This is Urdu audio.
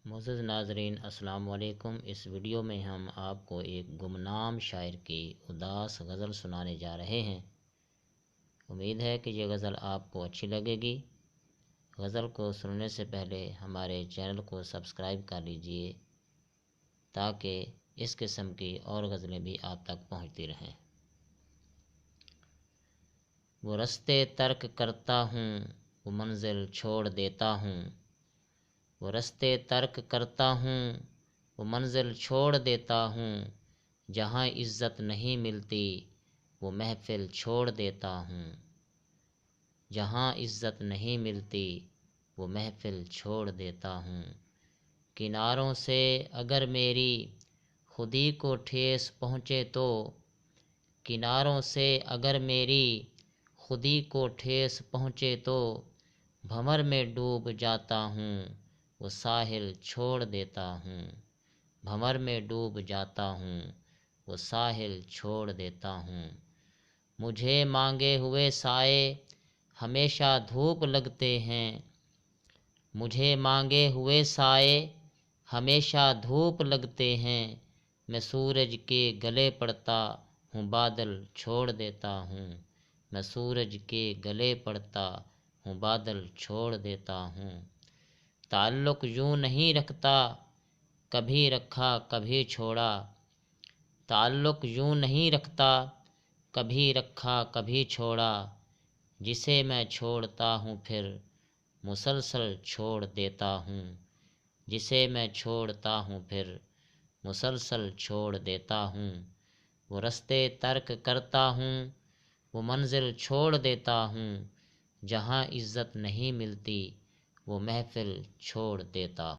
معزز ناظرین السلام علیکم۔ اس ویڈیو میں ہم آپ کو ایک گمنام شاعر کی اداس غزل سنانے جا رہے ہیں۔ امید ہے کہ یہ غزل آپ کو اچھی لگے گی۔ غزل کو سننے سے پہلے ہمارے چینل کو سبسکرائب کر لیجئے تاکہ اس قسم کی اور غزلیں بھی آپ تک پہنچتی رہیں۔ وہ رستے ترک کرتا ہوں، وہ منزل چھوڑ دیتا ہوں۔ وہ رستے ترک کرتا ہوں، وہ منزل چھوڑ دیتا ہوں۔ جہاں عزت نہیں ملتی وہ محفل چھوڑ دیتا ہوں۔ جہاں عزت نہیں ملتی وہ محفل چھوڑ دیتا ہوں۔ کناروں سے اگر میری خودی کو ٹھیس پہنچے تو، کناروں سے اگر میری خودی کو ٹھیس پہنچے تو، بھنور میں ڈوب جاتا ہوں، وہ ساحل چھوڑ دیتا ہوں۔ بھنور میں ڈوب جاتا ہوں، وہ ساحل چھوڑ دیتا ہوں۔ مجھے مانگے ہوئے سائے ہمیشہ دھوپ لگتے ہیں۔ مجھے مانگے ہوئے سائے ہمیشہ دھوپ لگتے ہیں۔ میں سورج کے گلے پڑتا ہوں، بادل چھوڑ دیتا ہوں۔ میں سورج کے گلے پڑتا ہوں، بادل چھوڑ دیتا ہوں۔ تعلق یوں نہیں رکھتا، کبھی رکھا کبھی چھوڑا۔ تعلق یوں نہیں رکھتا، کبھی رکھا کبھی چھوڑا۔ جسے میں چھوڑتا ہوں پھر مسلسل چھوڑ دیتا ہوں۔ جسے میں چھوڑتا ہوں پھر مسلسل چھوڑ دیتا ہوں۔ وہ رستے ترک کرتا ہوں، وہ منزل چھوڑ دیتا ہوں۔ جہاں عزت نہیں ملتی وہ محفل چھوڑ دیتا ہوں۔